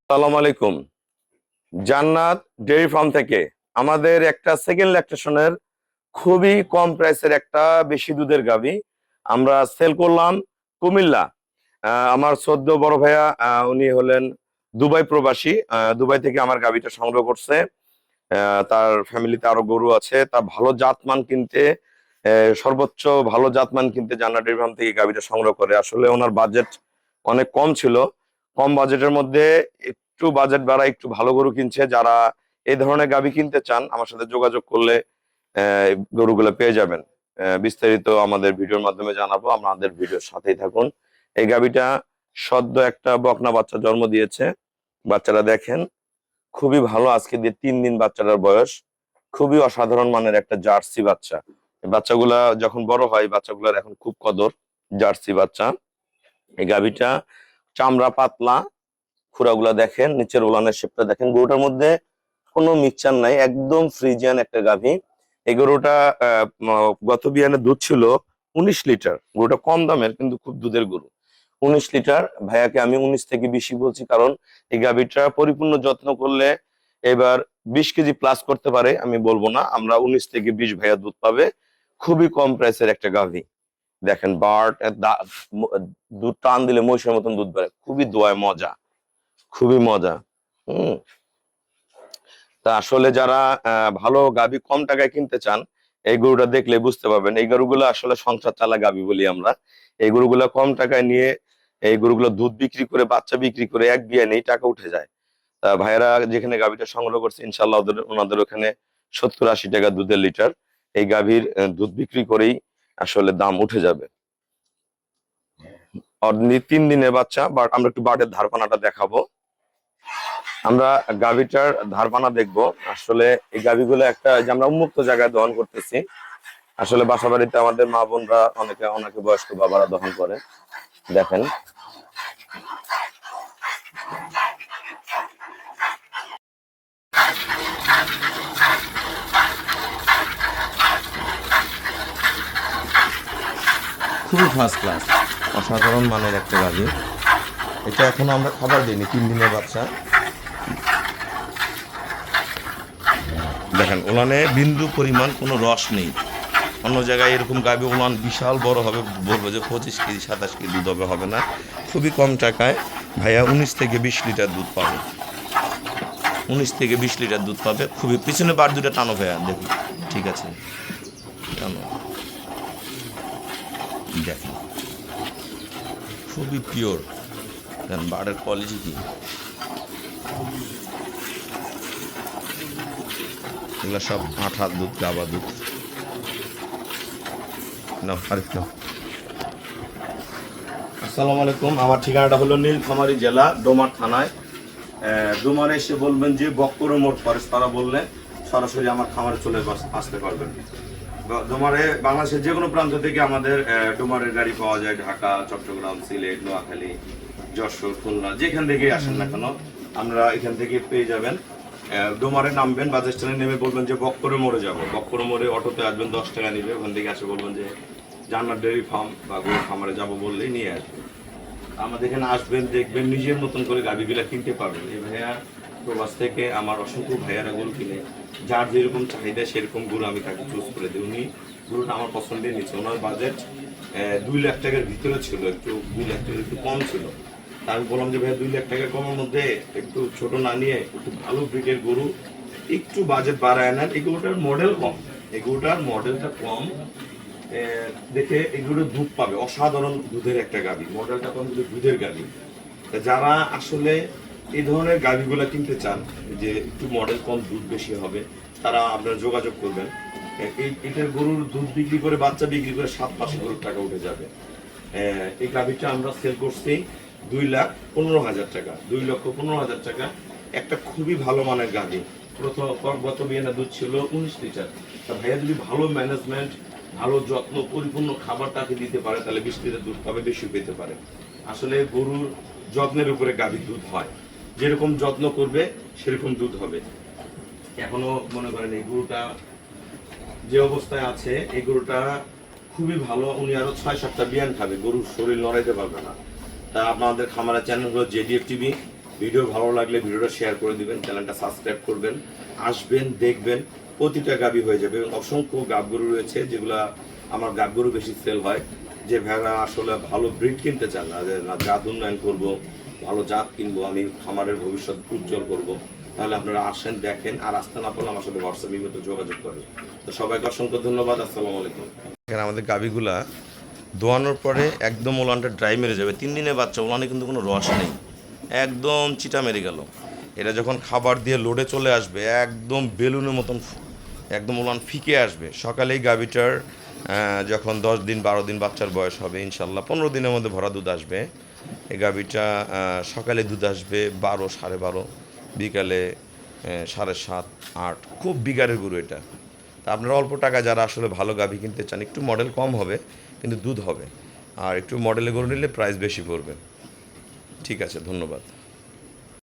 আসসালামু আলাইকুম। জান্নাত ডেইরি ফার্ম থেকে আমাদের একটা সেকেন্ড ল্যাকটেশনের খুবই কম প্রাইসের একটা বেশি দুধের গাভী আমরা সেল করলাম কুমিল্লা। আমার সদ্য বড় ভাইয়া উনি হলেন দুবাই প্রবাসী। দুবাই থেকে আমার গাভীটা সংগ্রহ করছে। তার ফ্যামিলিতে আরো গরু আছে। তা ভালো জাতমান কিনতে সর্বোচ্চ ভালো জাতমান কিনতে জান্নাত ডেইরি ফার্ম থেকে গাভীটা সংগ্রহ করে। আসলে ওনার বাজেট অনেক কম ছিল। কম বাজেটের মধ্যে একটু বাজেট বাড়া একটু ভালো গরু কিনছে। যারা এই ধরনের গাভী কিনতে চান আমার সাথে যোগাযোগ করলে গরুগুলো পেয়ে যাবেন। বিস্তারিত আমাদের ভিডিওর মাধ্যমে জানাবো, আমাদের ভিডিওর সাথেই থাকুন। এই গাভীটা সদ্য একটা বকনা বাচ্চা জন্ম দিয়েছে। বাচ্চারা দেখেন খুবই ভালো, আজকে দিয়ে 3 দিন বাচ্চাটার বয়স। খুবই অসাধারণ মানের একটা জার্সি বাচ্চা। এই বাচ্চাগুলা যখন বড় হয় বাচ্চাগুলার এখন খুব কদর। জার্সি বাচ্চা। এই গাভীটা চামড়া পাতলা, খুরাগুলা দেখেন, নিচের ওলানের শেপটা দেখেন। গরুটার মধ্যে কোনো মিক্সচার নাই, একদম ফ্রিজিয়ান একটা গাভী। এই গরুটা গত বিয়ানে দুধ ছিল 19 লিটার। গরুটা কম দামের কিন্তু খুব দুধের গরু। 19 লিটার। ভাইয়াকে আমি 19 থেকে 20 বলছি, কারণ এই গাভীটা পরিপূর্ণ যত্ন করলে এবার 20 কেজি প্লাস করতে পারে। আমি বলবো না, আমরা 19 থেকে 20 ভাইয়া দুধ পাবে। খুবই কম প্রাইসের একটা গাভী। দেখেন বার্ড দুধ টান দিলে মহিষের মতন দুধ বেড়ে, খুবই দোয়ায় মজা, খুবই মজা। হুম। তা আসলে যারা ভালো গাভী কম টাকায় কিনতে চান এই গরুটা দেখলে বুঝতে পারবেন। এই গরুগুলো আসলে সংসার চালা গাভী বলি আমরা। এই গরুগুলো কম টাকায় নিয়ে এই গরুগুলো দুধ বিক্রি করে বাচ্চা বিক্রি করে এক বিয়ে নেই টাকা উঠে যায়। তা ভাইয়েরা যেখানে গাভীটা সংগ্রহ করছে ইনশাল্লাহ ওনাদের ওখানে 70-80 টাকা দুধের লিটার। এই গাভীর দুধ বিক্রি করেই আসলে দাম উঠে যাবে। 3 দিনের বাচ্চা। বাট আমরা একটু বাটের ধারপানাটা দেখাবো। আমরা গাভীটার ধারপানা দেখবো। আসলে এই গাভীগুলো একটা যে আমরা উন্মুক্ত জায়গায় দহন করতেছি। আসলে বাসা বাড়িতে আমাদের মা বোনরা অনেকে অনেকে বয়স্ক বাবারা দহন করে। দেখেন খুবই ফার্স্ট ক্লাস, অসাধারণ মানের একটা গাভী। এটা এখনো আমরা খাবার দিইনি, 3 দিনের বাচ্চা। দেখেন ওলানে বিন্দু পরিমাণ কোনো রস নেই। অন্য জায়গায় এরকম গাভী ওলান বিশাল বড় হবে, বলবো যে 25 কেজি 27 কেজি দুধ হবে, হবে না। খুবই কম টাকায় ভাইয়া 19 থেকে 20 লিটার দুধ পাবে। 19 থেকে 20 লিটার দুধ পাবে। খুবই পিছনে বার দুটা টানো ভাইয়া, দেখুন। ঠিক আছে, টানো। দেখেন খুবই পিওর। দেখেন বারের কোয়ালিটি কি। এগুলো সব আঠার দুধ, গাবা দুধ। নাও আরিফ নাও। আসসালামু আলাইকুম। আমার ঠিকানাটা হলো নীলফামারী জেলা ডোমার থানায়। ডোমারে এসে বলবেন যে বক্কর মোড় ফরেস্ট তারা বললে সরাসরি আমার খামারে চলে আসতে পারবেন। ডোমারে বাংলাদেশের যে কোনো প্রান্ত থেকে আমাদের ডোমারের গাড়ি পাওয়া যায়। ঢাকা, চট্টগ্রাম, সিলেট, নোয়াখালী, যশোর, খুলনা, যেখান থেকে আসেন না কেন আমরা এখান থেকে পেয়ে যাবেন। ডোমারে নামবেন, বাস স্ট্যান্ডে নেমে বলবেন যে বক্করে মোড়ে যাবো। বক্করে মোড়ে অটোতে আসবেন, 10 টাকা নিবে। ওখান থেকে আসে বলবেন যে জান্নাত ডেইরি ফার্ম বা গরু খামারে যাবো, বললেই নিয়ে আসবেন। আমাদের এখানে আসবেন, দেখবেন, নিজের মতন করে গাভীগুলা কিনতে পারবেন। এই ভাইয়া প্রবাস থেকে আমার অসংখ্য ভাইয়ারা গরু কিনে, যার যেরকম চাহিদা সেরকম গরু আমি তাকে চুজ করে দিই। উনি গরুটা আমার পছন্দের নিচ্ছে। ওনার বাজেট 2 লাখ টাকার ভিতরে ছিল, একটু 2 লাখ টাকার একটু কম ছিল। তা আমি বললাম যে ভাইয়া 2 লাখ টাকা কমের মধ্যে একটু ছোট না নিয়ে একটু ভালো ব্রিডের গরু একটু বাজেট বাড়ায় নেন। এই গরুটার মডেল কম, এই গরুটার মডেলটা কম দেখে এগুলো দুধ পাবে। অসাধারণ দুধের একটা গাভী, মডেলটা কম কিন্তু দুধের গাভী। যারা আসলে এই ধরনের গাভীগুলো কিনতে চান যে একটু মডেল কম দুধ বেশি হবে, তারা আপনারা যোগাযোগ করবেন। এটার গরুর দুধ বিক্রি করে বাচ্চা বিক্রি করে 7 মাসে গরুর টাকা উঠে যাবে। এই গাভীটা আমরা সেল করছি 2,15,000 টাকা, 2,15,000 টাকা। একটা খুবই ভালো মানের গাভী। গত বিয়ানে দুধ ছিল 19 লিটার। তা ভাইয়া যদি ভালো ম্যানেজমেন্ট, ভালো যত্ন, পরিপূর্ণ খাবার তাকে দিতে পারে তাহলে 20 লিটার দুধ পাবে, বেশি পেতে পারে। আসলে গরুর যত্নের উপরে গাভীর দুধ হয়, যেরকম যত্ন করবে সেরকম দুধ হবে। এখনো মনে করেন এই গরুটা যে অবস্থায় আছে, এই গরুটা খুবই ভালো। উনি আরো 6-7টা বিয়ান খাবে, গরুর শরীর নড়াইতে পারবে না। তা আপনাদের খামারের চ্যানেল হলো জেডিএফ টিভি। ভিডিও ভালো লাগলে ভিডিওটা শেয়ার করে দিবেন, চ্যানেলটা সাবস্ক্রাইব করবেন, আসবেন, দেখবেন, প্রতিটা গাভী হয়ে যাবে। এবং অসংখ্য গাভগরু রয়েছে যেগুলা আমার গাভগরু বেশি সেল হয়, যে ভাইরা আসলে ভালো ব্রিড কিনতে চান না, যে না জাত উন্নয়ন করবো, ভালো জাত কিনবো, আমি খামারের ভবিষ্যৎ উজ্জ্বল করব, তাহলে আপনারা আসেন, দেখেন, আর আসতে না পারলে আমার সাথে হোয়াটসঅ্যাপে মতো যোগাযোগ করেন। তো সবাইকে অসংখ্য ধন্যবাদ। আসসালামু আলাইকুম। এখানে আমাদের গাভীগুলা দোয়ানোর পরে একদম ওলানটা ড্রাই মেরে যাবে, 3 দিনের বাচ্চা, ওলানে কিন্তু কোনো রস নেই, একদম চিটা মেরে গেল। এটা যখন খাবার দিয়ে লোডে চলে আসবে একদম বেলুনের মতন একদম ওলান ফিকে আসবে। সকালে এই গাভীটার যখন 10 দিন 12 দিন বাচ্চার বয়স হবে, ইনশাল্লাহ 15 দিনের মধ্যে ভরা দুধ আসবে। এই গাভীটা সকালে দুধ আসবে 12 12.5, বিকালে 7.5 8, খুব বিগারের গরু এটা। তা আপনারা অল্প টাকা যারা আসলে ভালো গাভী কিনতে চান, একটু মডেল কম হবে কিন্তু দুধ হবে, আর একটু মডেলে গরু নিলে প্রাইস বেশি পড়বে। ঠিক আছে, ধন্যবাদ।